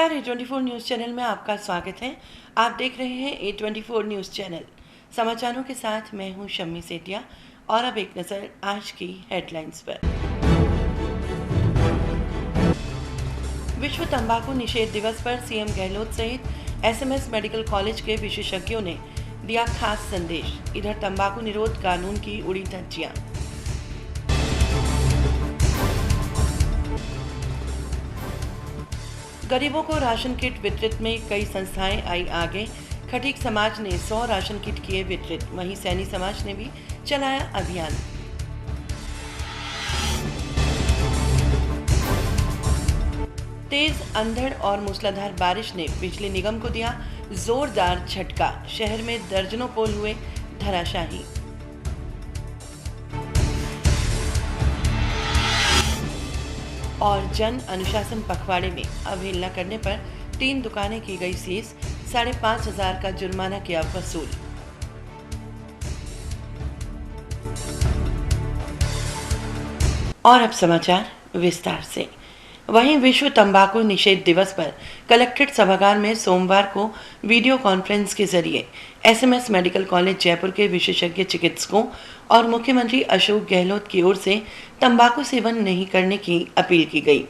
नमस्कार, A24 news channel में आपका स्वागत है। आप देख रहे हैं A24 न्यूज़ चैनल। समाचारों के साथ मैं हूं शम्मी सेठिया और अब एक नज़र आज की हेडलाइंस पर। विश्व तंबाकू निषेध दिवस पर सीएम गहलोत सहित एसएमएस मेडिकल कॉलेज के विशेषज्ञों ने दिया खास संदेश। इधर तंबाकू निरोध कानून की उड़ी धज्जियां। गरीबों को राशन किट वितरित में कई संस्थाएं आई आगे। खटीक समाज ने 100 राशन किट किए वितरित, वहीं सैनी समाज ने भी चलाया अभियान। तेज अंधड़ और मूसलाधार बारिश ने बिजली निगम को दिया जोरदार झटका। शहर में दर्जनों पोल हुए धराशायी। और जन अनुशासन पखवाड़े में अवहेलना करने पर 3 दुकानें की गई सीज। 5,500 का जुर्माना किया वसूल। और अब समाचार विस्तार से। वहीं विश्व तंबाकू निषेध दिवस पर कलेक्ट्रेट सभागार में सोमवार को वीडियो कॉन्फ्रेंस के जरिए एसएमएस मेडिकल कॉलेज जयपुर के विशेषज्ञ चिकित्सकों और मुख्यमंत्री अशोक गहलोत की ओर से तंबाकू सेवन नहीं करने की अपील की गई।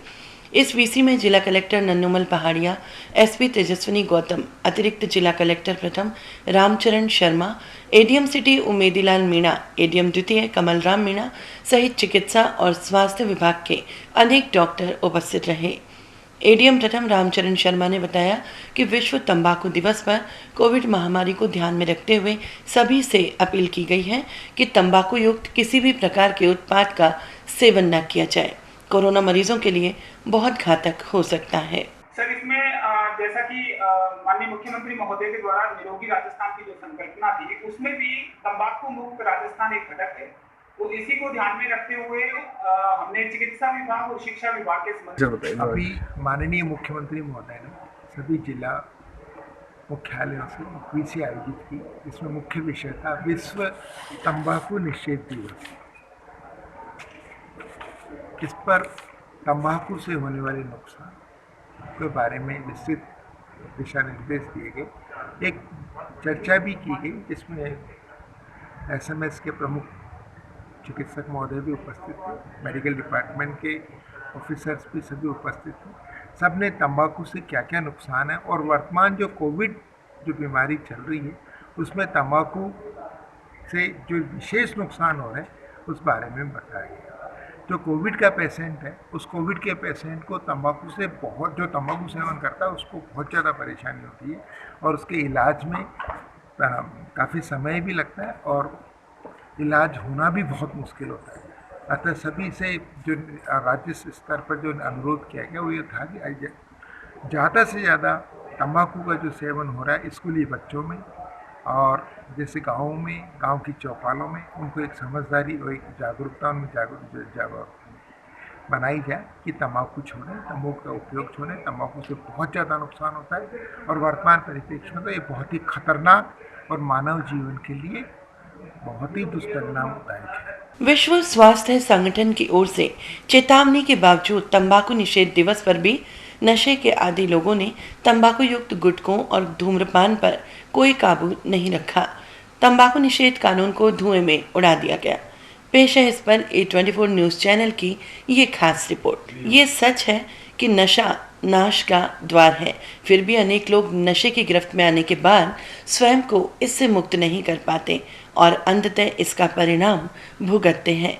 इस वीसी में जिला कलेक्टर नन्नूमल पहाड़िया, एसपी तेजस्विनी गौतम, अतिरिक्त जिला कलेक्टर प्रथम Ramcharan Sharma, ADM city Umedilal Meena, ADM द्वितीय कमल राम मीणा सहित चिकित्सा और स्वास्थ्य विभाग के अनेक डॉक्टर उपस्थित रहे। एडीएम प्रथम रामचरण शर्मा ने बताया कि विश्व तंबाकू दिवस पर कोविड महामारी को ध्यान में रखते हुए सभी से अपील की गई है कि तंबाकू युक्त किसी भी प्रकार के उत्पाद का सेवन न किया जाए। कोरोना मरीजों के लिए बहुत घातक हो सकता है। सर, इसमें जैसा कि माननीय मुख्यमंत्री महोदय के द्वारा निरोगी राजस्थान की जो संकल्पना थी, उसमें भी तंबाकू मुक्त राजस्थान एक घटक है। तो इसी को ध्यान में रखते हुए हमने चिकित्सा विभाग और शिक्षा विभाग के संबंध अभी माननीय मुख्यमंत्री महोदय ने सभी जिला मुख्यालयों से वीसी आयोजित की, जिसमें मुख्य विषय था विश्व तंबाकू निषेध दिवस। इस पर तंबाकू से होने वाले नुकसान के बारे में विस्तृत दिशा निर्देश दिए गए। एक चर्चा भी की गई जिसमें एसएमएस के प्रमुख चिकित्सक महोदय भी उपस्थित थे, मेडिकल डिपार्टमेंट के ऑफिसर्स भी सभी उपस्थित थे। सब ने तंबाकू से क्या क्या नुकसान है और वर्तमान जो कोविड जो बीमारी चल रही है उसमें तंबाकू से जो विशेष नुकसान हो रहे हैं उस बारे में बताया गया। जो कोविड का पेशेंट है, उस कोविड के पेशेंट को तंबाकू से बहुत, जो तंबाकू सेवन करता है उसको बहुत ज़्यादा परेशानी होती है और उसके इलाज में काफ़ी समय भी लगता है और इलाज होना भी बहुत मुश्किल होता है। अतः सभी से जो राज्य स्तर पर जो अनुरोध किया गया वो ये था कि ज़्यादा से ज़्यादा तंबाकू का जो सेवन हो रहा है स्कूली बच्चों में और जैसे गाँव में, गांव की चौपालों में उनको एक समझदारी और एक जागरूकता उनमें जागरूक बनाई जाए कि तंबाकू छोड़ें, तंबाकू का उपयोग छोड़ें। तंबाकू से बहुत ज़्यादा नुकसान होता है और वर्तमान परिप्रेक्ष्य में तो ये बहुत ही खतरनाक और मानव जीवन के लिए बहुत ही दुष्परिणामदायक है। विश्व स्वास्थ्य संगठन की ओर से चेतावनी के बावजूद तंबाकू निषेध दिवस पर भी नशे के आदी लोगों ने तंबाकू युक्त गुटकों और धूम्रपान पर कोई काबू नहीं रखा। तंबाकू निषेध कानून को धुएं में उड़ा दिया गया। पेश है इस पर A24 न्यूज़ चैनल की ये खास रिपोर्ट। ये सच है कि नशा नाश का द्वार है, फिर भी अनेक लोग नशे की गिरफ्त में आने के बाद स्वयं को इससे मुक्त नहीं कर पाते और अंततः इसका परिणाम भुगतते हैं।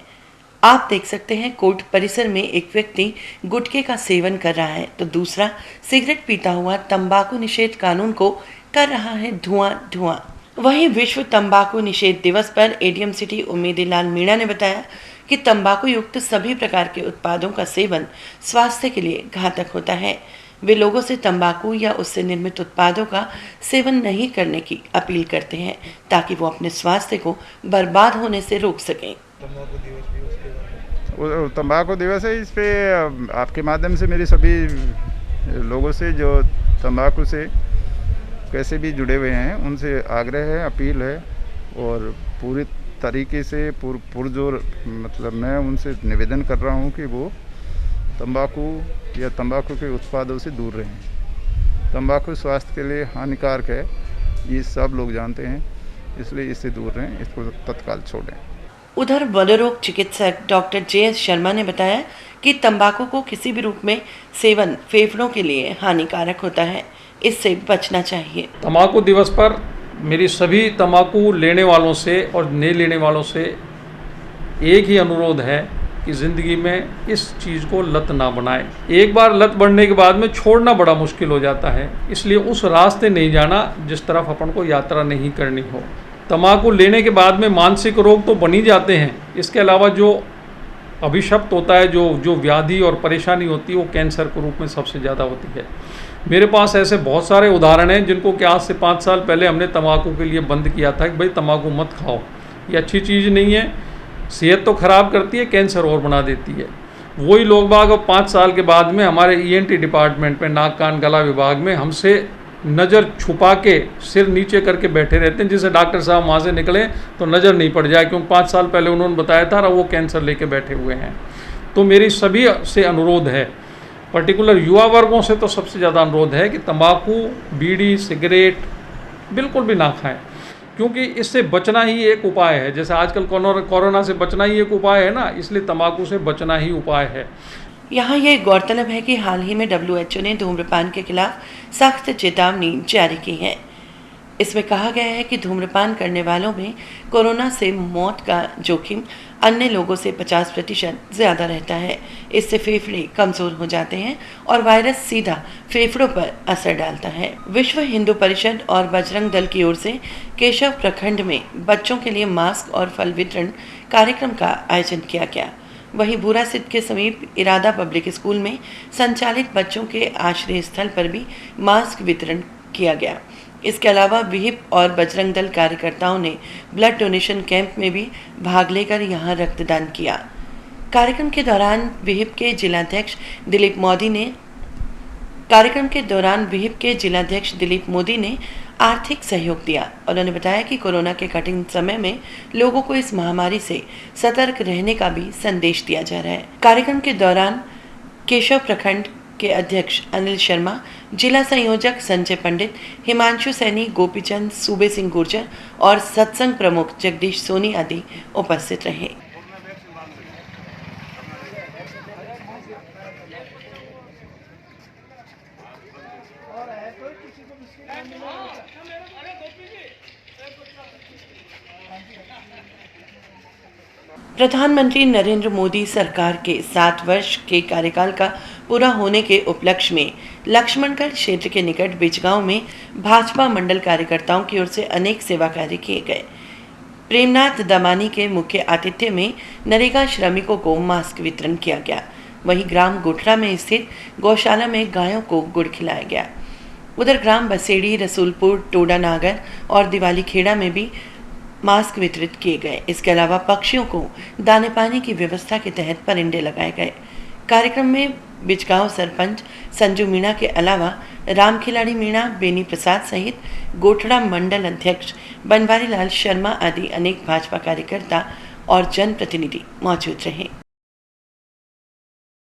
आप देख सकते हैं कोर्ट परिसर में एक व्यक्ति गुटखे का सेवन कर रहा है तो दूसरा सिगरेट पीता हुआ तंबाकू निषेध कानून को कर रहा है धुआं। वहीं विश्व तंबाकू निषेध दिवस पर एडीएम सिटी उमेदीलाल मीणा ने बताया कि तंबाकू युक्त सभी प्रकार के उत्पादों का सेवन स्वास्थ्य के लिए घातक होता है। वे लोगों से तंबाकू या उससे निर्मित उत्पादों का सेवन नहीं करने की अपील करते हैं ताकि वो अपने स्वास्थ्य को बर्बाद होने से रोक सकें। तंबाकू दिवस है, इस पे आपके माध्यम से मेरी सभी लोगों से जो तंबाकू से कैसे भी जुड़े हुए हैं उनसे आग्रह है, अपील है और पूरी तरीके से पुरजोर मतलब मैं उनसे निवेदन कर रहा हूं कि वो तंबाकू या तंबाकू के उत्पादों से दूर रहें। तंबाकू स्वास्थ्य के लिए हानिकारक है, ये सब लोग जानते हैं, इसलिए इससे दूर रहें, इसको तत्काल छोड़ें। उधर मनोरोग चिकित्सक डॉक्टर जे.एस. शर्मा ने बताया कि तंबाकू को किसी भी रूप में सेवन फेफड़ों के लिए हानिकारक होता है, इससे बचना चाहिए। तंबाकू दिवस पर मेरी सभी तंबाकू लेने वालों से और नहीं लेने वालों से एक ही अनुरोध है कि ज़िंदगी में इस चीज़ को लत ना बनाए। एक बार लत बढ़ने के बाद में छोड़ना बड़ा मुश्किल हो जाता है, इसलिए उस रास्ते नहीं जाना जिस तरफ अपन को यात्रा नहीं करनी हो। तंबाकू लेने के बाद में मानसिक रोग तो बन ही जाते हैं, इसके अलावा जो अभिशप्त होता है, जो व्याधि और परेशानी होती है, वो कैंसर के रूप में सबसे ज़्यादा होती है। मेरे पास ऐसे बहुत सारे उदाहरण हैं जिनको कि आज से 5 साल पहले हमने तंबाकू के लिए बंद किया था कि भाई तंबाकू मत खाओ, ये अच्छी चीज़ नहीं है, सेहत तो ख़राब करती है, कैंसर और बना देती है। वही लोग बाग अब 5 साल के बाद में हमारे ENT डिपार्टमेंट में, नाक कान गला विभाग में हमसे नज़र छुपा के सिर नीचे करके बैठे रहते हैं, जिससे डॉक्टर साहब वहाँ से निकले तो नज़र नहीं पड़ जाए, क्योंकि 5 साल पहले उन्होंने बताया था और वो कैंसर लेके बैठे हुए हैं। तो मेरी सभी से अनुरोध है, पर्टिकुलर युवा वर्गों से तो सबसे ज़्यादा अनुरोध है कि तंबाकू, बीड़ी, सिगरेट बिल्कुल भी ना खाएं, क्योंकि इससे बचना ही एक उपाय है। जैसे आजकल कोरोना से बचना ही एक उपाय है ना, इसलिए तंबाकू से बचना ही उपाय है। यहाँ ये गौरतलब है कि हाल ही में WHO ने धूम्रपान के खिलाफ सख्त चेतावनी जारी की है। इसमें कहा गया है कि धूम्रपान करने वालों में कोरोना से मौत का जोखिम अन्य लोगों से 50% ज़्यादा रहता है। इससे फेफड़े कमज़ोर हो जाते हैं और वायरस सीधा फेफड़ों पर असर डालता है। विश्व हिंदू परिषद और बजरंग दल की ओर से केशव प्रखंड में बच्चों के लिए मास्क और फल वितरण कार्यक्रम का आयोजन किया गया। वहीं बूरा सिद्ध के समीप इरादा पब्लिक स्कूल में संचालित बच्चों के आश्रय स्थल पर भी मास्क वितरण किया गया। इसके अलावा विहिप और बजरंग दल कार्यकर्ताओं ने ब्लड डोनेशन कैंप में भी भाग लेकर यहां रक्तदान किया। कार्यक्रम के दौरान विहिप के जिलाध्यक्ष दिलीप मोदी ने आर्थिक सहयोग दिया। उन्होंने बताया कि कोरोना के कठिन समय में लोगों को इस महामारी से सतर्क रहने का भी संदेश दिया जा रहा है। कार्यक्रम के दौरान केशव प्रखंड के अध्यक्ष अनिल शर्मा, जिला संयोजक संजय पंडित, हिमांशु सैनी, गोपीचंद, सूबे सिंह गुर्जर और सत्संग प्रमुख जगदीश सोनी आदि उपस्थित रहे। प्रधानमंत्री नरेंद्र मोदी सरकार के 7 वर्ष के कार्यकाल का पूरा होने के उपलक्ष्य में लक्ष्मणगढ़ क्षेत्र के निकट बिजगांव में भाजपा मंडल कार्यकर्ताओं की ओर से अनेक सेवा कार्य किए गए। प्रेमनाथ दमानी के मुख्य आतिथ्य में नरेगा श्रमिकों को मास्क वितरण किया गया। वहीं ग्राम गोठरा में स्थित गौशाला में गायों को गुड़ खिलाया गया। उधर ग्राम बसेड़ी, रसूलपुर, टोडा नागर और दिवाली खेड़ा में भी मास्क वितरित किए गए। इसके अलावा पक्षियों को दाने पानी की व्यवस्था के तहत परिंदे लगाए गए। कार्यक्रम में बिजगांव सरपंच संजू मीणा के अलावा राम खिलाड़ी मीणा, बेनी प्रसाद सहित गोठड़ा मंडल अध्यक्ष बनवारी लाल शर्मा आदि अनेक भाजपा कार्यकर्ता और जनप्रतिनिधि मौजूद रहे।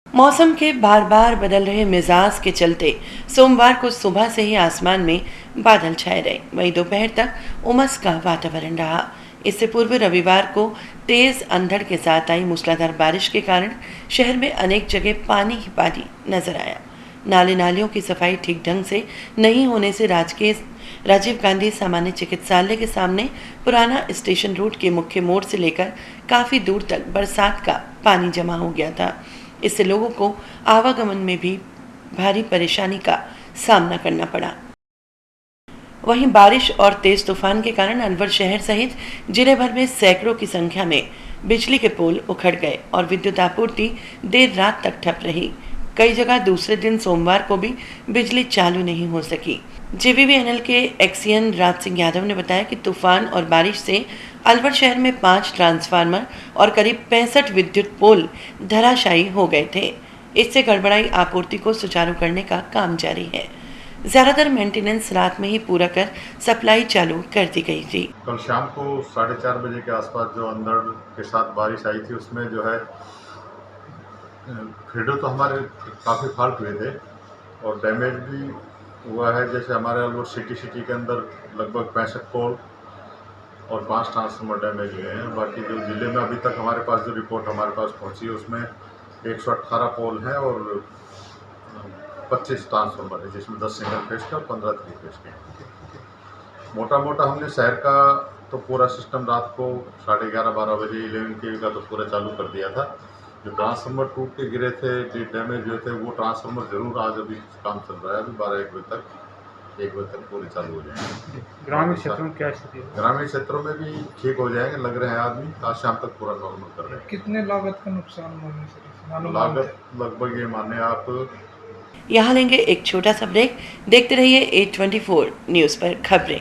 मौसम के बार बार बदल रहे मिजाज के चलते सोमवार को सुबह से ही आसमान में बादल छाए रहे। वहीं दोपहर तक उमस का वातावरण रहा। इससे पूर्व रविवार को तेज अंधड़ के साथ आई मूसलाधार बारिश के कारण शहर में अनेक जगह पानी ही पानी नजर आया। नाले नालियों की सफाई ठीक ढंग से नहीं होने से राजीव गांधी सामान्य चिकित्सालय के सामने पुराना स्टेशन रोड के मुख्य मोड़ से लेकर काफी दूर तक बरसात का पानी जमा हो गया था। इससे लोगों को आवागमन में भी भारी परेशानी का सामना करना पड़ा। वहीं बारिश और तेज तूफान के कारण अलवर शहर सहित जिले भर में सैकड़ों की संख्या में बिजली के पोल उखड़ गए और विद्युत आपूर्ति देर रात तक ठप रही। कई जगह दूसरे दिन सोमवार को भी बिजली चालू नहीं हो सकी। JVBNL के एक्सियन राज सिंह यादव ने बताया कि तूफान और बारिश से अलवर शहर में 5 ट्रांसफार्मर और करीब 65 विद्युत पोल धराशायी हो गए थे। इससे गड़बड़ाई आपूर्ति को सुचारू करने का काम जारी है। ज्यादातर मेंटेनेंस रात में ही पूरा कर सप्लाई चालू कर दी गई थी। कल शाम को 4:30 बजे के आसपास जो अंधड़ के साथ बारिश आई थी, उसमें जो है फीडर तो हमारे काफ़ी फॉल्ट हुए थे और डैमेज भी हुआ है। जैसे हमारे अलवर सिटी के अंदर लगभग 65 पोल और 5 ट्रांसफार्मर डैमेज हुए हैं। बाकी जो ज़िले में अभी तक हमारे पास जो रिपोर्ट हमारे पास पहुंची है उसमें 118 पोल हैं और 25 ट्रांसफार्मर है, जिसमें 10 सिंगल फेज के और 15 3 फेज के। मोटा मोटा हमने शहर का तो पूरा सिस्टम रात को 11:30-12 बजे 11 के का तो पूरा चालू कर दिया था। जो ट्रांसफार्मर टूट के गिरे थे, जो डैमेज हुए थे, वो ट्रांसफार्मर जरूर आज अभी काम चल रहा है। अभी 1 बजे तक पूरे चालू हो जाएंगे। ग्रामीण क्षेत्रों में क्या स्थिति है? ग्रामीण क्षेत्रों में भी ठीक हो जाएंगे, लग रहे हैं आदमी आज शाम तक पूरा नॉर्मल कर रहे हैं। कितने लागत का नुकसान होने से लागत लगभग ये माने आप यहाँ लेंगे एक छोटा सा ब्रेक। देखते रहिए 824 न्यूज़ पर खबरें।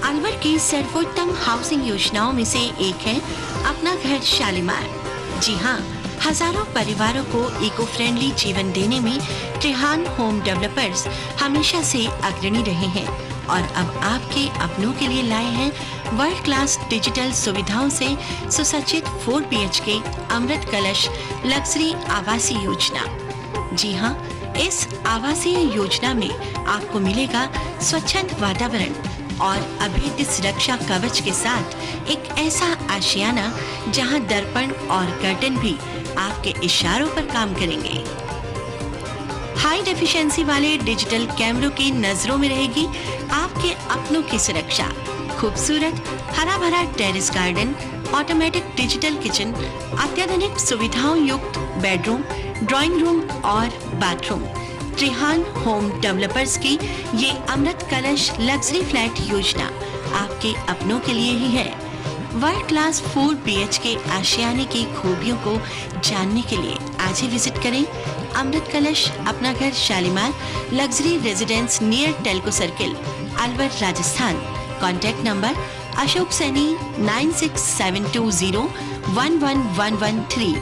अलवर की सर्वोत्तम हाउसिंग योजनाओं में से एक है अपना घर शालीमार। जी हाँ, हजारों परिवारों को इको फ्रेंडली जीवन देने में त्रिहान होम डेवलपर्स हमेशा से अग्रणी रहे हैं और अब आपके अपनों के लिए लाए हैं वर्ल्ड क्लास डिजिटल सुविधाओं से सुसज्जित 4 BHK अमृत कलश लग्जरी आवासीय योजना। जी हाँ, इस आवासीय योजना में आपको मिलेगा स्वच्छंद वातावरण और अभेद्य सुरक्षा कवच के साथ एक ऐसा आशियाना जहां दर्पण और कर्टन भी आपके इशारों पर काम करेंगे। हाई डेफिशिएंसी वाले डिजिटल कैमरों की नजरों में रहेगी आपके अपनों की सुरक्षा। खूबसूरत हरा भरा terrace garden, automatic digital kitchen, अत्याधुनिक सुविधाओं युक्त बेडरूम, ड्राइंग रूम और बाथरूम। त्रिहान होम डेवलपर्स की ये अमृत कलश लग्जरी फ्लैट योजना आपके अपनों के लिए ही है। वर्ल्ड क्लास 4 BHK आशियाने की खूबियों को जानने के लिए आज ही विजिट करें अमृत कलश अपना घर Shalimar luxury residence near Telco circle, Alwar, Rajasthan. Contact number Ashok Saini 9672011113।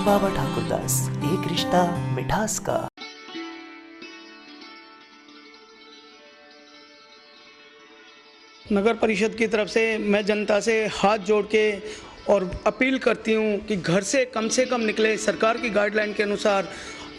बाबा ठाकुर दास, एक रिश्ता मिठास का। नगर परिषद की तरफ से मैं जनता से हाथ जोड़ के और अपील करती हूँ कि घर से कम निकले। सरकार की गाइडलाइन के अनुसार,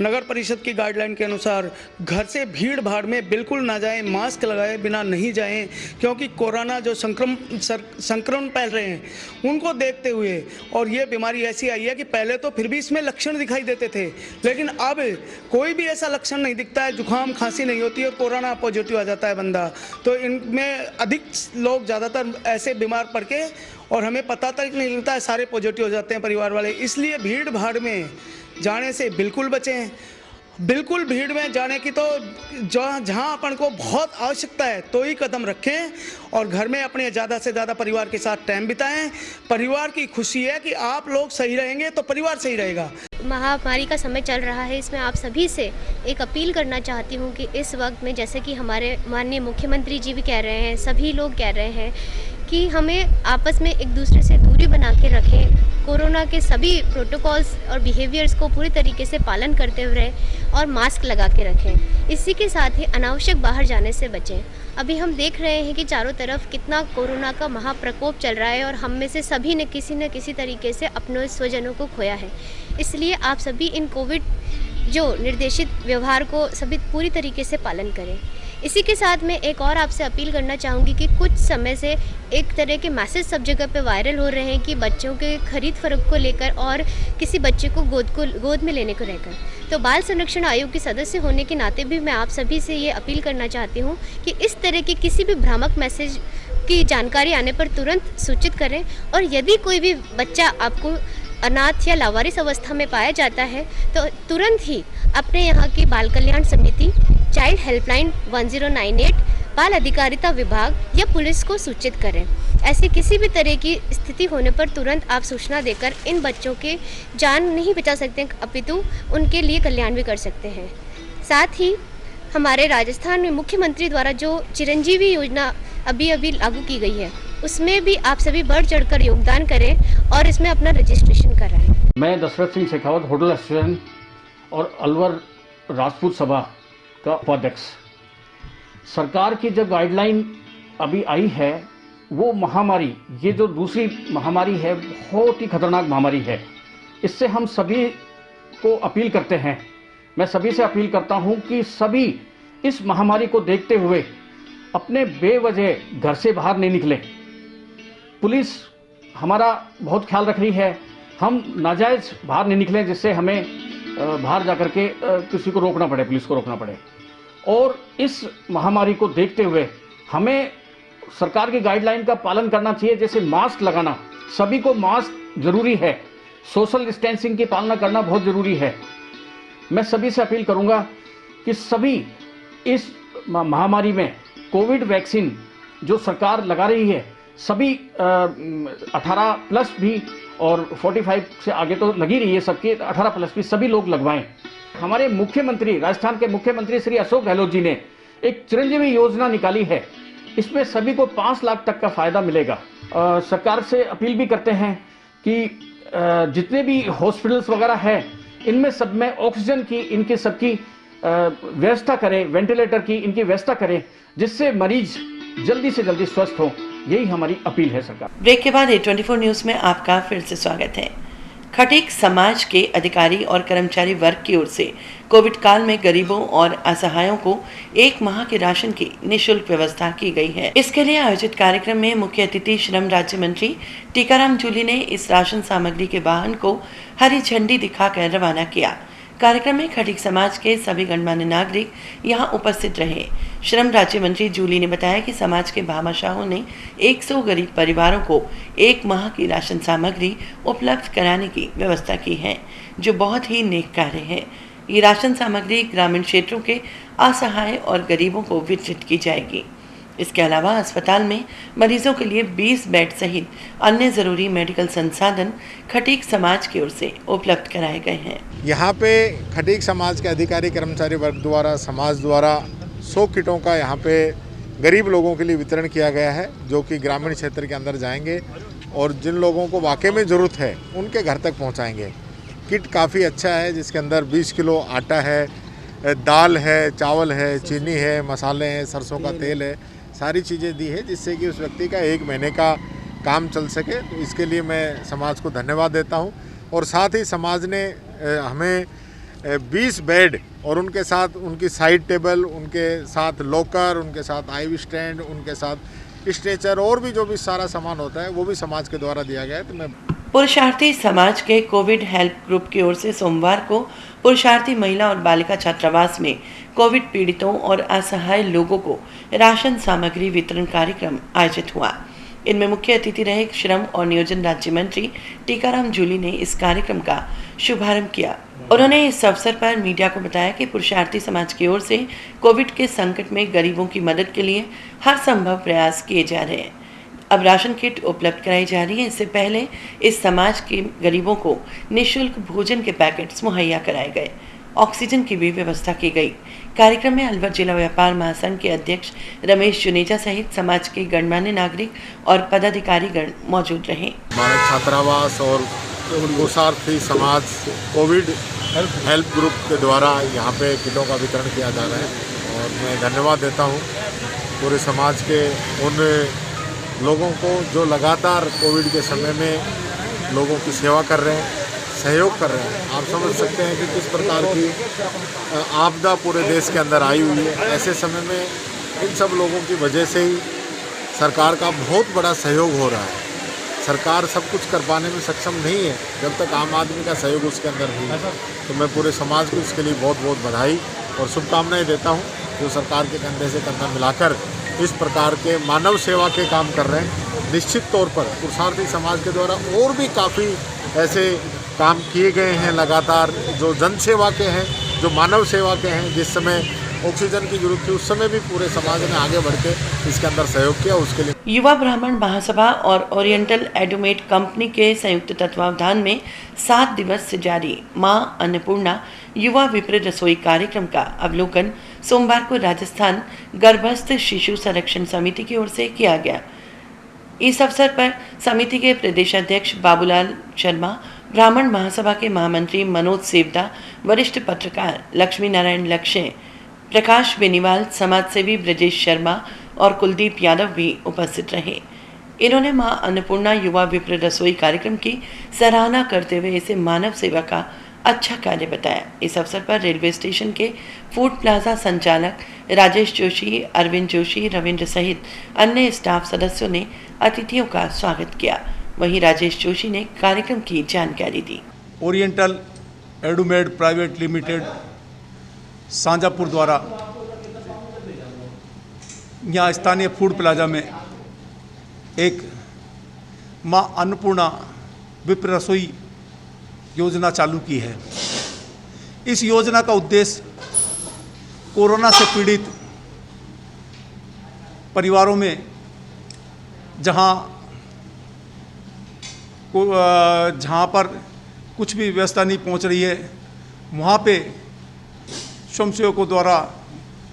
नगर परिषद की गाइडलाइन के अनुसार घर से भीड़ भाड़ में बिल्कुल ना जाएं, मास्क लगाए बिना नहीं जाएं, क्योंकि कोरोना जो संक्रमण फैल रहे हैं उनको देखते हुए, और ये बीमारी ऐसी आई है कि पहले तो फिर भी इसमें लक्षण दिखाई देते थे, लेकिन अब कोई भी ऐसा लक्षण नहीं दिखता है, जुकाम खांसी नहीं होती और कोरोना पॉजिटिव आ जाता है बंदा। तो इनमें अधिक लोग ज़्यादातर ऐसे बीमार पड़ के और हमें पता तक नहीं लगता है, सारे पॉजिटिव हो जाते हैं परिवार वाले। इसलिए भीड़ भाड़ में जाने से बिल्कुल बचें। बिल्कुल भीड़ में जाने की तो जहाँ अपन को बहुत आवश्यकता है तो ही कदम रखें और घर में अपने ज़्यादा से ज़्यादा परिवार के साथ टाइम बिताएं। परिवार की खुशी है कि आप लोग सही रहेंगे तो परिवार सही रहेगा। महामारी का समय चल रहा है, इसमें आप सभी से एक अपील करना चाहती हूँ कि इस वक्त में, जैसे कि हमारे माननीय मुख्यमंत्री जी भी कह रहे हैं, सभी लोग कह रहे हैं कि हमें आपस में एक दूसरे से दूरी बना के रखें, कोरोना के सभी प्रोटोकॉल्स और बिहेवियर्स को पूरी तरीके से पालन करते हुए रहें और मास्क लगा के रखें। इसी के साथ ही अनावश्यक बाहर जाने से बचें। अभी हम देख रहे हैं कि चारों तरफ कितना कोरोना का महाप्रकोप चल रहा है और हम में से सभी ने किसी न किसी तरीके से अपने स्वजनों को खोया है। इसलिए आप सभी इन कोविड जो निर्देशित व्यवहार को सभी पूरी तरीके से पालन करें। इसी के साथ मैं एक और आपसे अपील करना चाहूँगी कि कुछ समय से एक तरह के मैसेज सब जगह पे वायरल हो रहे हैं कि बच्चों के खरीद फरोख्त को लेकर और किसी बच्चे को गोद में लेने को लेकर। तो बाल संरक्षण आयोग के सदस्य होने के नाते भी मैं आप सभी से ये अपील करना चाहती हूँ कि इस तरह के किसी भी भ्रामक मैसेज की जानकारी आने पर तुरंत सूचित करें, और यदि कोई भी बच्चा आपको अनाथ या लावारिस अवस्था में पाया जाता है तो तुरंत ही अपने यहाँ की बाल कल्याण समिति, चाइल्ड हेल्पलाइन 1098, बाल अधिकारिता विभाग या पुलिस को सूचित करें। ऐसी किसी भी तरह की स्थिति होने पर तुरंत आप सूचना देकर इन बच्चों के जान नहीं बचा सकते, अपितु उनके लिए कल्याण भी कर सकते हैं। साथ ही हमारे राजस्थान में मुख्यमंत्री द्वारा जो चिरंजीवी योजना अभी लागू की गई है, उसमें भी आप सभी बढ़ चढ़कर योगदान करें और इसमें अपना रजिस्ट्रेशन कराएं। मैं दशरथ सिंह शेखावत, होटल एसोसिएशन और अलवर राजपूत सभा का उपाध्यक्ष। सरकार की जो गाइडलाइन अभी आई है, वो महामारी, ये जो दूसरी महामारी है, बहुत ही खतरनाक महामारी है। इससे हम सभी को अपील करते हैं, मैं सभी से अपील करता हूं कि सभी इस महामारी को देखते हुए अपने बेवजह घर से बाहर नहीं निकलें। पुलिस हमारा बहुत ख्याल रख रही है, हम नाजायज़ बाहर नहीं निकलें जिससे हमें बाहर जाकर के किसी को रोकना पड़े, पुलिस को रोकना पड़े। और इस महामारी को देखते हुए हमें सरकार की गाइडलाइन का पालन करना चाहिए, जैसे मास्क लगाना, सभी को मास्क जरूरी है, सोशल डिस्टेंसिंग की पालना करना बहुत ज़रूरी है। मैं सभी से अपील करूंगा कि सभी इस महामारी में कोविड वैक्सीन जो सरकार लगा रही है, सभी 18 प्लस भी और 45 से आगे तो लगी रही है, सबके 18 प्लस भी सभी लोग लगवाएं। हमारे मुख्यमंत्री, राजस्थान के मुख्यमंत्री श्री अशोक गहलोत जी ने एक चिरंजीवी योजना निकाली है, इसमें सभी को 5 लाख तक का फायदा मिलेगा। सरकार से अपील भी करते हैं कि जितने भी हॉस्पिटल्स वगैरह है, इनमें सब में ऑक्सीजन की, इनकी सबकी व्यवस्था करें, वेंटिलेटर की इनकी व्यवस्था करें, जिससे मरीज जल्दी से जल्दी स्वस्थ हो। यही हमारी अपील है सरकार। ब्रेक के बाद A24 न्यूज़ में आपका फिर से स्वागत है। खटीक समाज के अधिकारी और कर्मचारी वर्ग की ओर से कोविड काल में गरीबों और असहायों को 1 माह के राशन की निःशुल्क व्यवस्था की गई है। इसके लिए आयोजित कार्यक्रम में मुख्य अतिथि श्रम राज्य मंत्री टीकाराम जूली ने इस राशन सामग्री के वाहन को हरी झंडी दिखाकर रवाना किया। कार्यक्रम में खटीक समाज के सभी गणमान्य नागरिक यहां उपस्थित रहे। श्रम राज्य मंत्री जूली ने बताया कि समाज के भामाशाहों ने 100 गरीब परिवारों को 1 माह की राशन सामग्री उपलब्ध कराने की व्यवस्था की है, जो बहुत ही नेक कार्य है। ये राशन सामग्री ग्रामीण क्षेत्रों के असहाय और गरीबों को वितरित की जाएगी। इसके अलावा अस्पताल में मरीजों के लिए 20 बेड सहित अन्य जरूरी मेडिकल संसाधन खटीक समाज की ओर से उपलब्ध कराए गए हैं। यहाँ पे खटीक समाज के अधिकारी कर्मचारी वर्ग द्वारा, समाज द्वारा 100 किटों का यहाँ पे गरीब लोगों के लिए वितरण किया गया है, जो कि ग्रामीण क्षेत्र के अंदर जाएंगे और जिन लोगों को वाकई में ज़रूरत है उनके घर तक पहुँचाएंगे। किट काफ़ी अच्छा है, जिसके अंदर 20 किलो आटा है, दाल है, चावल है, चीनी है, मसाले हैं, सरसों का तेल है, सारी चीज़ें दी है, जिससे कि उस व्यक्ति का 1 महीने का काम चल सके। तो इसके लिए मैं समाज को धन्यवाद देता हूं। और साथ ही समाज ने हमें 20 बेड और उनके साथ उनकी साइड टेबल, उनके साथ लॉकर, उनके साथ IV स्टैंड, उनके साथ स्ट्रेचर और भी जो भी सारा सामान होता है वो भी समाज के द्वारा दिया गया है। तो मैं पुरुषार्थी समाज के कोविड हेल्प ग्रुप की ओर से सोमवार को पुरुषार्थी महिला और बालिका छात्रावास में कोविड पीड़ितों और असहाय लोगों को राशन सामग्री वितरण कार्यक्रम आयोजित हुआ। इनमें मुख्य अतिथि रहे श्रम और नियोजन राज्य मंत्री टीकाराम जूली ने इस कार्यक्रम का शुभारंभ किया। उन्होंने इस अवसर पर मीडिया को बताया कि पुरुषार्थी समाज की ओर से कोविड के संकट में गरीबों की मदद के लिए हर संभव प्रयास किए जा रहे हैं। अब राशन किट उपलब्ध कराई जा रही है। इससे पहले इस समाज के गरीबों को निःशुल्क भोजन के पैकेट्स मुहैया कराए गए, ऑक्सीजन की भी व्यवस्था की गई। कार्यक्रम में अलवर जिला व्यापार महासंघ के अध्यक्ष रमेश जुनेजा सहित समाज के गणमान्य नागरिक और पदाधिकारीगण मौजूद रहे। भारत छात्रावास और पुरुषार्थी समाज कोविड हेल्प ग्रुप के द्वारा यहाँ पे किटों का वितरण किया जा रहा है और मैं धन्यवाद देता हूँ पूरे समाज के उन लोगों को जो लगातार कोविड के समय में लोगों की सेवा कर रहे हैं, सहयोग कर रहे हैं। आप समझ सकते हैं कि किस प्रकार की आपदा पूरे देश के अंदर आई हुई है। ऐसे समय में इन सब लोगों की वजह से ही सरकार का बहुत बड़ा सहयोग हो रहा है। सरकार सब कुछ कर पाने में सक्षम नहीं है जब तक आम आदमी का सहयोग उसके अंदर नहीं है। तो मैं पूरे समाज को इसके लिए बहुत बहुत बधाई और शुभकामनाएं देता हूं, जो सरकार के कंधे से कंधा मिलाकर इस प्रकार के मानव सेवा के काम कर रहे हैं। निश्चित तौर पर पुरुषार्थी समाज के द्वारा और भी काफ़ी ऐसे काम किए गए हैं लगातार, जो जन सेवा के हैं, जो मानव सेवा के हैं। जिस समय ऑक्सीजन की जरूरत थी, उस समय भी पूरे समाज ने आगे बढ़ के इसके अंदर सहयोग किया, उसके लिए युवा ब्राह्मण महासभा और ओरिएंटल एडुमेट कंपनी के संयुक्त तत्वावधान में 7 दिवस से जारी मां अन्नपूर्णा युवा विप्र रसोई कार्यक्रम का अवलोकन सोमवार को राजस्थान गर्भस्थ शिशु संरक्षण समिति की ओर से किया गया। इस अवसर पर समिति के प्रदेशाध्यक्ष बाबूलाल शर्मा, ब्राह्मण महासभा के महामंत्री मनोज सेवदा, वरिष्ठ पत्रकार लक्ष्मी नारायण लक्ष्य, प्रकाश बेनीवाल, समाजसेवी ब्रजेश शर्मा और कुलदीप यादव भी उपस्थित रहे। इन्होंने मां अन्नपूर्णा युवा विप्र रसोई कार्यक्रम की सराहना करते हुए इसे मानव सेवा का अच्छा कार्य बताया। इस अवसर पर रेलवे स्टेशन के फूड प्लाजा संचालक राजेश जोशी, अरविंद जोशी, रविंद्र सहित अन्य स्टाफ सदस्यों ने अतिथियों का स्वागत किया। वहीं राजेश जोशी ने कार्यक्रम की जानकारी दी। ओरिएंटल एडुमेड प्राइवेट लिमिटेड सांजापुर द्वारा यहाँ स्थानीय फूड प्लाजा में एक मां अन्नपूर्णा विप्र रसोई योजना चालू की है। इस योजना का उद्देश्य कोरोना से पीड़ित परिवारों में जहाँ पर कुछ भी व्यवस्था नहीं पहुँच रही है, वहाँ पे स्वयंसेवकों द्वारा,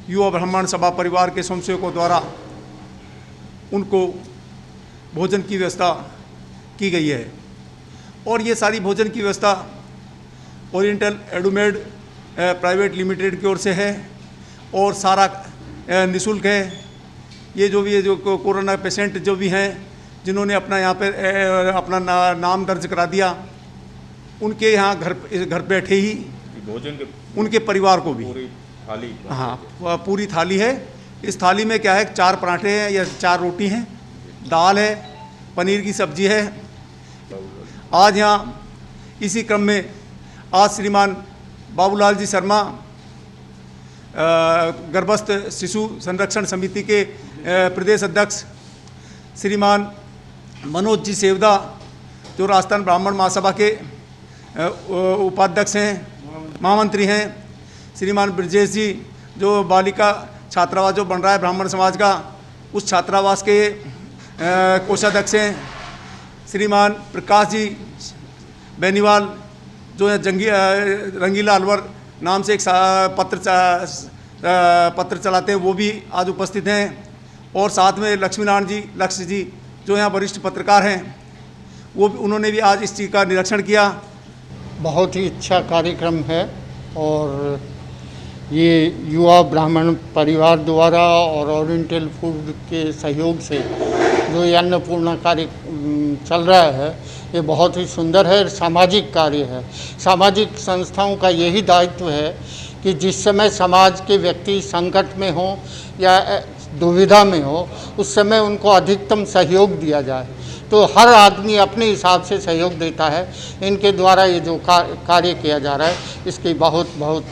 युवा ब्राह्मण सभा परिवार के स्वयंसेवकों द्वारा उनको भोजन की व्यवस्था की गई है। और ये सारी भोजन की व्यवस्था ओरिएंटल एडुमेड प्राइवेट लिमिटेड की ओर से है और सारा निःशुल्क है। ये जो भी जो कोरोना पेशेंट जो भी हैं, जिन्होंने अपना यहाँ पे अपना नाम दर्ज करा दिया, उनके यहाँ घर बैठे ही भोजन के उनके परिवार को भी पूरी थाली, हाँ पूरी थाली है। इस थाली में क्या है, 4 पराठे हैं या 4 रोटी हैं, दाल है, पनीर की सब्जी है। आज यहाँ इसी क्रम में आज श्रीमान बाबूलाल जी शर्मा गर्भस्थ शिशु संरक्षण समिति के प्रदेश अध्यक्ष, श्रीमान मनोज जी सेवदा जो राजस्थान ब्राह्मण महासभा के उपाध्यक्ष हैं, महामंत्री हैं, श्रीमान ब्रजेश जी जो बालिका छात्रावास जो बन रहा है ब्राह्मण समाज का, उस छात्रावास के कोषाध्यक्ष हैं, श्रीमान प्रकाश जी बेनीवाल जो है रंगीला अलवर नाम से एक पत्र चलाते हैं, वो भी आज उपस्थित हैं। और साथ में लक्ष्मी नारायण लक्ष्य जी जो यहाँ वरिष्ठ पत्रकार हैं, उन्होंने भी आज इस चीज़ का निरीक्षण किया। बहुत ही अच्छा कार्यक्रम है और ये युवा ब्राह्मण परिवार द्वारा और ओरिएंटल फूड के सहयोग से जो ये अन्नपूर्णा कार्य चल रहा है, ये बहुत ही सुंदर है, सामाजिक कार्य है। सामाजिक संस्थाओं का यही दायित्व है कि जिस समय समाज के व्यक्ति संकट में हो या दुविधा में हो, उस समय उनको अधिकतम सहयोग दिया जाए। तो हर आदमी अपने हिसाब से सहयोग देता है। इनके द्वारा ये जो कार्य किया जा रहा है, इसकी बहुत बहुत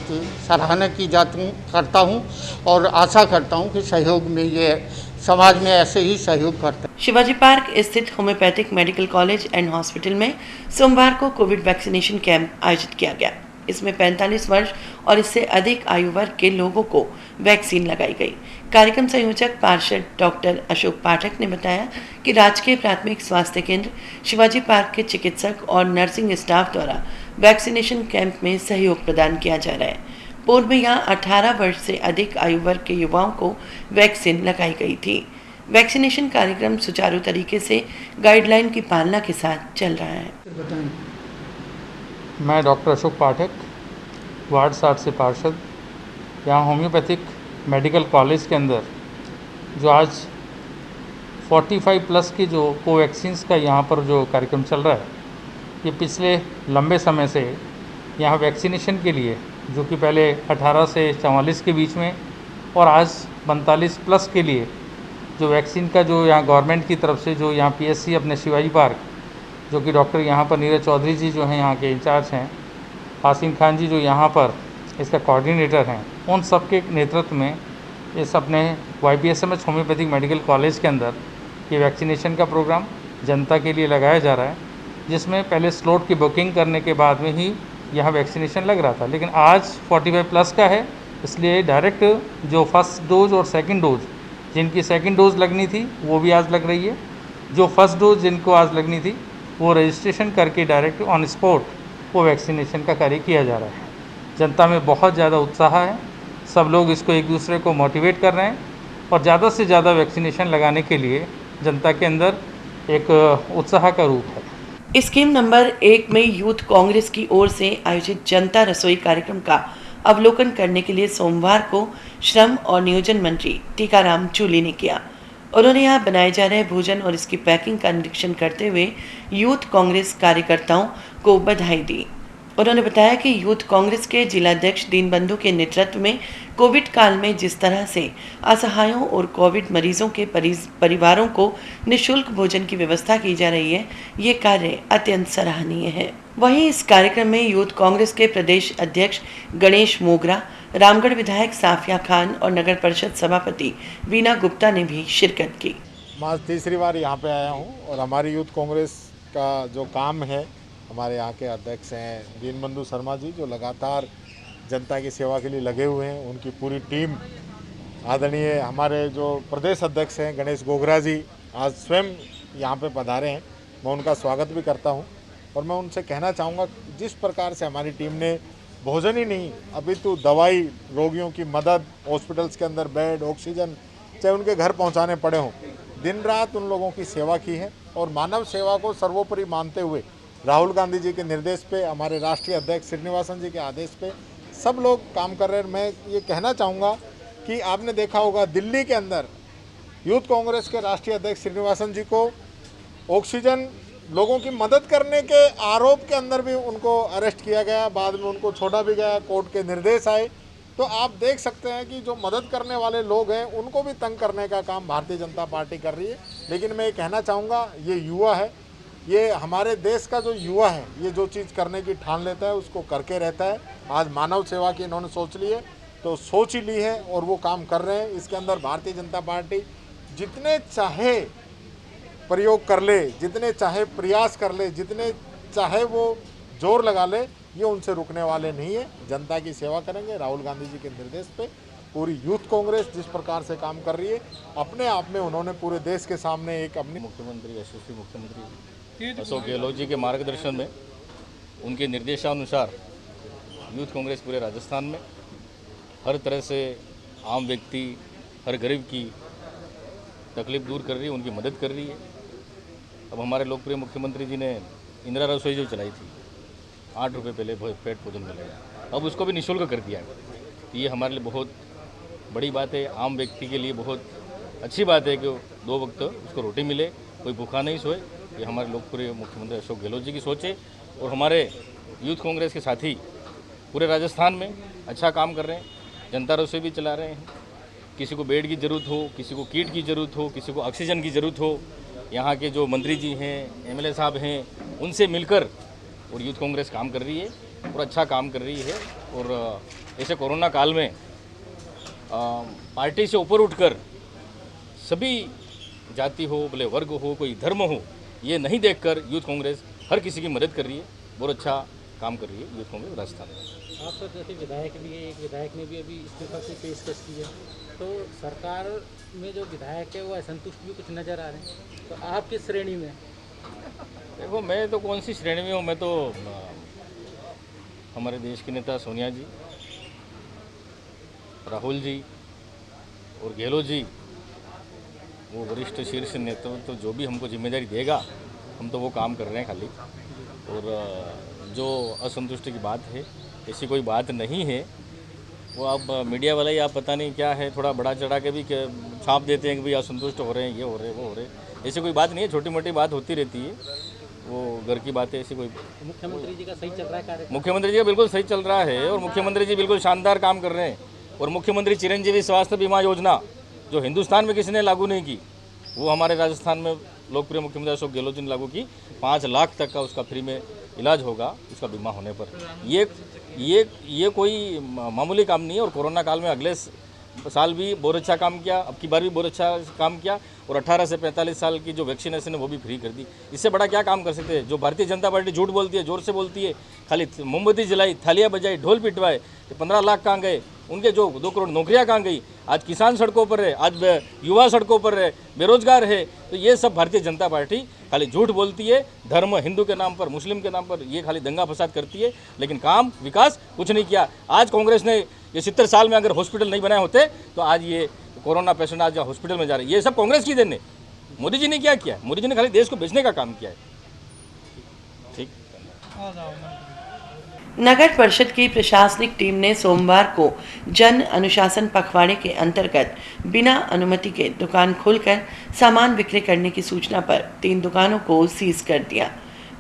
सराहना की करता हूँ और आशा करता हूँ कि सहयोग में ये समाज में ऐसे ही सहयोग करते हैं। शिवाजी पार्क स्थित homeopathic medical college and hospital में सोमवार को कोविड वैक्सीनेशन कैंप आयोजित किया गया। इसमें 45 वर्ष और इससे अधिक आयु वर्ग के लोगों को वैक्सीन लगाई गई। कार्यक्रम संयोजक पार्षद डॉक्टर अशोक पाठक ने बताया कि राजकीय प्राथमिक स्वास्थ्य केंद्र शिवाजी पार्क के चिकित्सक और नर्सिंग स्टाफ द्वारा वैक्सीनेशन कैंप में सहयोग प्रदान किया जा रहा है। पूर्व में यहाँ 18 वर्ष से अधिक आयु वर्ग के युवाओं को वैक्सीन लगाई गई थी। वैक्सीनेशन कार्यक्रम सुचारू तरीके से गाइडलाइन की पालना के साथ चल रहा है। मैं डॉक्टर अशोक पाठक, वार्ड 60 से पार्षद, यहाँ होम्योपैथिक मेडिकल कॉलेज के अंदर जो आज 45 प्लस की जो कोवैक्सीन्स का यहाँ पर जो कार्यक्रम चल रहा है, ये पिछले लंबे समय से यहाँ वैक्सीनेशन के लिए जो कि पहले 18 से 44 के बीच में और आज 45 प्लस के लिए जो वैक्सीन का जो यहाँ गवर्नमेंट की तरफ से जो यहाँ पीएससी अपने शिवाजी पार्क जो कि डॉक्टर यहाँ पर नीरज चौधरी जी जो हैं यहाँ के इंचार्ज हैं, आसिम खान जी जो यहाँ पर इसका कोऑर्डिनेटर हैं, उन सब के नेतृत्व में इस अपने YPSMH होम्योपैथिक मेडिकल कॉलेज के अंदर ये वैक्सीनेशन का प्रोग्राम जनता के लिए लगाया जा रहा है, जिसमें पहले स्लॉट की बुकिंग करने के बाद में ही यहाँ वैक्सीनेशन लग रहा था, लेकिन आज 45 प्लस का है इसलिए डायरेक्ट जो फर्स्ट डोज और सेकंड डोज जिनकी सेकंड डोज लगनी थी वो भी आज लग रही है, जो फर्स्ट डोज जिनको आज लगनी थी वो रजिस्ट्रेशन करके डायरेक्ट ऑन स्पॉट वो वैक्सीनेशन का कार्य किया जा रहा है। जनता में बहुत ज़्यादा उत्साह है, सब लोग इसको एक दूसरे को मोटिवेट कर रहे हैं और ज़्यादा से ज़्यादा वैक्सीनेशन लगाने के लिए जनता के अंदर एक उत्साह का रूप है। स्कीम नंबर 1 में यूथ कांग्रेस की ओर से आयोजित जनता रसोई कार्यक्रम का अवलोकन करने के लिए सोमवार को श्रम और नियोजन मंत्री टीकाराम जूली ने किया। उन्होंने यहाँ बनाए जा रहे भोजन और इसकी पैकिंग का निरीक्षण करते हुए यूथ कांग्रेस कार्यकर्ताओं को बधाई दी। उन्होंने बताया कि यूथ कांग्रेस के जिलाध्यक्ष दीनबंधु के नेतृत्व में कोविड काल में जिस तरह से असहायों और कोविड मरीजों के परिवारों को निःशुल्क भोजन की व्यवस्था की जा रही है, ये कार्य अत्यंत सराहनीय है। वहीं इस कार्यक्रम में यूथ कांग्रेस के प्रदेश अध्यक्ष गणेश मोगरा, रामगढ़ विधायक साफिया खान और नगर परिषद सभापति वीना गुप्ता ने भी शिरकत की। मैं आज तीसरी बार यहाँ पे आया हूँ और हमारी यूथ कांग्रेस का जो काम है, हमारे यहाँ के अध्यक्ष हैं दीनबंधु शर्मा जी, जो लगातार जनता की सेवा के लिए लगे हुए हैं। उनकी पूरी टीम, आदरणीय हमारे जो प्रदेश अध्यक्ष हैं गणेश गोगरा जी आज स्वयं यहाँ पे पधारे हैं, मैं उनका स्वागत भी करता हूँ। और मैं उनसे कहना चाहूँगा जिस प्रकार से हमारी टीम ने भोजन ही नहीं, अभी तो दवाई, रोगियों की मदद, हॉस्पिटल्स के अंदर बेड, ऑक्सीजन, चाहे उनके घर पहुँचाने पड़े हों, दिन रात उन लोगों की सेवा की है। और मानव सेवा को सर्वोपरि मानते हुए राहुल गांधी जी के निर्देश पे, हमारे राष्ट्रीय अध्यक्ष श्रीनिवासन जी के आदेश पे सब लोग काम कर रहे हैं। मैं ये कहना चाहूँगा कि आपने देखा होगा दिल्ली के अंदर यूथ कांग्रेस के राष्ट्रीय अध्यक्ष श्रीनिवासन जी को ऑक्सीजन, लोगों की मदद करने के आरोप के अंदर भी उनको अरेस्ट किया गया, बाद में उनको छोड़ा भी गया, कोर्ट के निर्देश आए। तो आप देख सकते हैं कि जो मदद करने वाले लोग हैं उनको भी तंग करने का काम भारतीय जनता पार्टी कर रही है। लेकिन मैं ये कहना चाहूँगा, ये युवा है, ये हमारे देश का जो युवा है, ये जो चीज़ करने की ठान लेता है उसको करके रहता है। आज मानव सेवा की इन्होंने सोच ली है तो सोच ही ली है और वो काम कर रहे हैं। इसके अंदर भारतीय जनता पार्टी जितने चाहे प्रयोग कर ले, जितने चाहे प्रयास कर ले, जितने चाहे वो जोर लगा ले, ये उनसे रुकने वाले नहीं है। जनता की सेवा करेंगे। राहुल गांधी जी के निर्देश पे पूरी यूथ कांग्रेस जिस प्रकार से काम कर रही है, अपने आप में उन्होंने पूरे देश के सामने एक अपनी मुख्यमंत्री यशस्वी मुख्यमंत्री अशोक गहलोत जी के मार्गदर्शन में, उनके निर्देशानुसार यूथ कांग्रेस पूरे राजस्थान में हर तरह से आम व्यक्ति, हर गरीब की तकलीफ दूर कर रही है, उनकी मदद कर रही है। अब हमारे लोकप्रिय मुख्यमंत्री जी ने इंदिरा रसोई जो चलाई थी, 8 रुपये पहले पेट भोजन मिलेगा, अब उसको भी निःशुल्क कर दिया है। ये हमारे लिए बहुत बड़ी बात है, आम व्यक्ति के लिए बहुत अच्छी बात है कि 2 वक्त उसको रोटी मिले, कोई भूखा नहीं सोए। ये हमारे लोकप्रिय मुख्यमंत्री अशोक गहलोत जी की सोच है और हमारे यूथ कांग्रेस के साथी पूरे राजस्थान में अच्छा काम कर रहे हैं। जनता रसोई भी चला रहे हैं। किसी को बेड की ज़रूरत हो, किसी को किट की ज़रूरत हो, किसी को ऑक्सीजन की ज़रूरत हो, यहाँ के जो मंत्री जी हैं, एमएलए साहब हैं, उनसे मिलकर और यूथ कांग्रेस काम कर रही है और अच्छा काम कर रही है। और ऐसे कोरोना काल में पार्टी से ऊपर उठकर सभी जाति हो, भले वर्ग हो, कोई धर्म हो, ये नहीं देखकर यूथ कांग्रेस हर किसी की मदद कर रही है। बहुत अच्छा काम कर रही है यूथ कांग्रेस राजस्थान में। आप सर जैसे विधायक भी है, एक विधायक ने भी अभी इस्तीफा की पेशकश की है, तो सरकार में जो विधायक है वो असंतुष्ट भी कुछ नज़र आ रहे हैं, तो आप किस श्रेणी में? देखो, मैं तो कौन सी श्रेणी में हूँ, मैं तो हमारे देश के नेता सोनिया जी, राहुल जी और गहलोत जी, वो वरिष्ठ शीर्ष नेतृत्व तो जो भी हमको जिम्मेदारी देगा हम तो वो काम कर रहे हैं खाली। और जो असंतुष्टि की बात है, ऐसी कोई बात नहीं है। वो आप मीडिया वाला ही आप पता नहीं क्या है, थोड़ा बड़ा चढ़ा के भी छाप देते हैं कि भाई असंतुष्ट हो रहे हैं, ये हो रहे हैं, वो हो रहे हैं। ऐसी कोई बात नहीं है, छोटी मोटी बात होती रहती है, वो घर की बात है। ऐसी कोई मुख्यमंत्री जी का सही चल रहा है कार्य? मुख्यमंत्री जी का बिल्कुल सही चल रहा है और मुख्यमंत्री जी बिल्कुल शानदार काम कर रहे हैं। और मुख्यमंत्री चिरंजीवी स्वास्थ्य बीमा योजना जो हिंदुस्तान में किसी ने लागू नहीं की, वो हमारे राजस्थान में लोकप्रिय मुख्यमंत्री अशोक गहलोत जी ने लागू की। 5 लाख तक का उसका फ्री में इलाज होगा उसका बीमा होने पर। ये कोई मामूली काम नहीं है। और कोरोना काल में अगले साल भी बहुत अच्छा काम किया, अब की बार भी बहुत अच्छा काम किया। और 18 से 45 साल की जो वैक्सीनेशन है वो भी फ्री कर दी। इससे बड़ा क्या काम कर सकते हैं? जो भारतीय जनता पार्टी झूठ बोलती है, जोर से बोलती है, खाली मोमबत्ती जलाई, थालियाँ बजाई, ढोल पिटवाए, तो 15 लाख कहाँ गए? उनके जो 2 करोड़ नौकरियां कहाँ गई? आज किसान सड़कों पर है, आज युवा सड़कों पर है, बेरोजगार है। तो ये सब भारतीय जनता पार्टी खाली झूठ बोलती है, धर्म हिंदू के नाम पर, मुस्लिम के नाम पर ये खाली दंगा फसाद करती है, लेकिन काम विकास कुछ नहीं किया। आज कांग्रेस ने ये 70 साल में अगर हॉस्पिटल नहीं बनाए होते तो आज ये कोरोना पेशेंट आज हॉस्पिटल में जा रहे हैं। ये सब कांग्रेस की देन है। मोदी जी ने क्या किया? मोदी जी ने खाली देश को बेचने का काम किया है। ठीक। नगर परिषद की प्रशासनिक टीम ने सोमवार को जन अनुशासन पखवाड़े के अंतर्गत बिना अनुमति के दुकान खोलकर सामान बिक्री करने की सूचना पर 3 दुकानों को सीज कर दिया।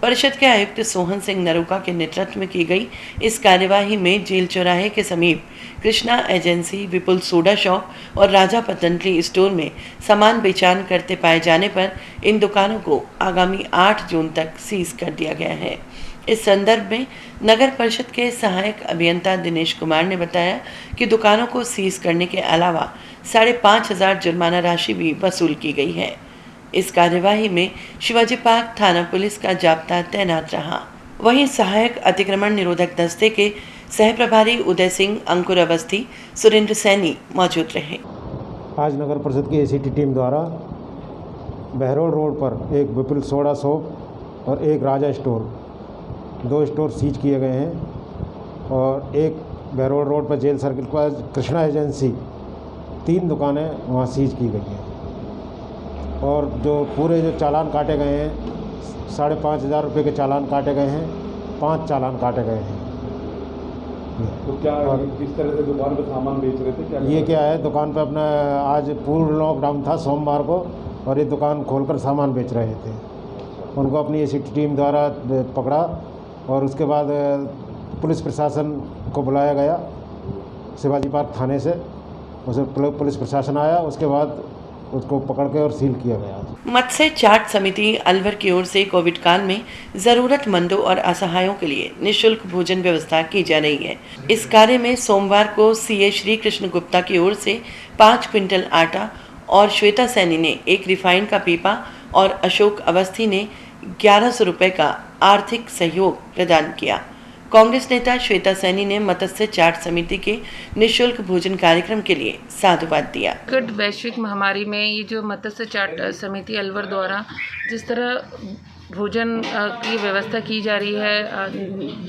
परिषद के आयुक्त सोहन सिंह नरूका के नेतृत्व में की गई इस कार्यवाही में जेल चौराहे के समीप कृष्णा एजेंसी, विपुल सोडा शॉप और राजा पतंजलि स्टोर में सामान बेचान करते पाए जाने पर इन दुकानों को आगामी 8 जून तक सीज कर दिया गया है। इस संदर्भ में नगर परिषद के सहायक अभियंता दिनेश कुमार ने बताया कि दुकानों को सीज करने के अलावा 5,500 जुर्माना राशि भी वसूल की गई है। इस कार्यवाही में शिवाजी पार्क थाना पुलिस का जाब्ता तैनात रहा। वहीं सहायक अतिक्रमण निरोधक दस्ते के सह प्रभारी उदय सिंह, अंकुर अवस्थी, सुरेंद्र सैनी मौजूद रहे। आज नगर परिषद की एसीटी टीम द्वारा बहरोड रोड पर एक विपुल सोडा शॉप और एक राजा स्टोर, 2 स्टोर सीज किए गए हैं और एक बहरोड रोड पर जेल सर्किल पर कृष्णा एजेंसी 3 दुकानें वहाँ सीज की गई हैं और जो पूरे जो चालान काटे गए हैं 5,500 रुपये के चालान काटे गए हैं, 5 चालान काटे गए हैं। तो क्या किस तरह से दुकान पर सामान बेच रहे थे? ये क्या है, दुकान पर अपना आज पूर्ण लॉकडाउन था सोमवार को और ये दुकान खोलकर सामान बेच रहे थे। उनको अपनी एसीटी टीम द्वारा पकड़ा और उसके बाद पुलिस प्रशासन को बुलाया गया शिवाजी पार्क थाने से। उसे पुलिस प्रशासन आया, उसके बाद उसको पकड़ के और सील किया गया। मत्स्य चाट समिति अलवर की ओर से कोविड काल में जरूरतमंदों और असहायों के लिए निःशुल्क भोजन व्यवस्था की जा रही है। इस कार्य में सोमवार को सीए श्री कृष्ण गुप्ता की ओर से 5 क्विंटल आटा और श्वेता सैनी ने 1 रिफाइंड का पीपा और अशोक अवस्थी ने 1100 रुपये का आर्थिक सहयोग प्रदान किया। कांग्रेस नेता श्वेता सैनी ने मत्स्य चाट समिति के निःशुल्क भोजन कार्यक्रम के लिए साधुवाद दिया। वैश्विक महामारी में ये जो मत्स्य चाट समिति अलवर द्वारा जिस तरह भोजन की व्यवस्था की जा रही है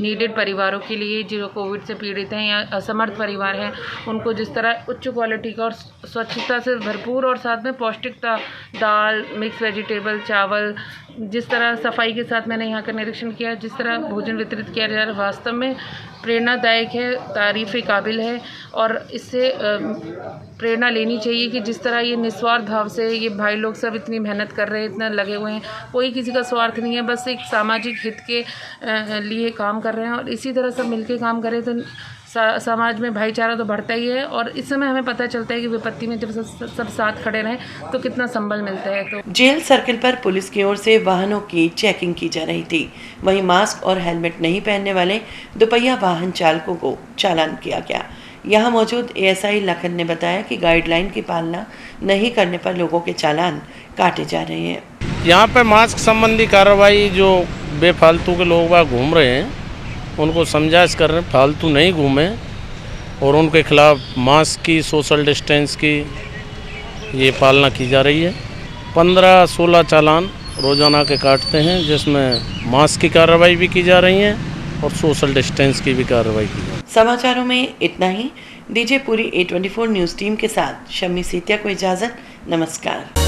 नीडेड परिवारों के लिए जो कोविड से पीड़ित हैं या असमर्थ परिवार हैं, उनको जिस तरह उच्च क्वालिटी का और स्वच्छता से भरपूर और साथ में पौष्टिकता, दाल, मिक्स वेजिटेबल, चावल, जिस तरह सफाई के साथ मैंने यहाँ का निरीक्षण किया, जिस तरह भोजन वितरित किया जा रहा है, वास्तव में प्रेरणादायक है, तारीफ़ के काबिल है और इससे प्रेरणा लेनी चाहिए कि जिस तरह ये निस्वार्थ भाव से ये भाई लोग सब इतनी मेहनत कर रहे हैं, इतना लगे हुए हैं, कोई किसी का स्वार्थ नहीं है, बस एक सामाजिक हित के लिए काम कर रहे हैं और इसी तरह सब मिलके काम करें तो समाज में भाईचारा तो बढ़ता ही है और इस समय हमें पता चलता है कि विपत्ति में जब सब साथ खड़े रहें तो कितना संबल मिलता है। तो जेल सर्किल पर पुलिस की ओर से वाहनों की चेकिंग की जा रही थी। वहीं मास्क और हेलमेट नहीं पहनने वाले दुपहिया वाहन चालकों को चालान किया गया। यहाँ मौजूद एएसआई लखन ने बताया कि गाइडलाइन की पालना नहीं करने पर लोगों के चालान काटे जा रहे हैं। यहाँ पर मास्क संबंधी कार्रवाई जो बेफालतू के लोग वहाँ घूम रहे हैं उनको समझाइश कर रहे हैं फालतू नहीं घूमे और उनके खिलाफ मास्क की, सोशल डिस्टेंस की ये पालना की जा रही है। 15-16 चालान रोज़ाना के काटते हैं जिसमें मास्क की कार्रवाई भी की जा रही है और सोशल डिस्टेंस की भी कार्रवाई की जा रही है। समाचारों में इतना ही। दीजिए पूरी A24 न्यूज़ टीम के साथ शम्मी सीतिया को इजाज़त। नमस्कार।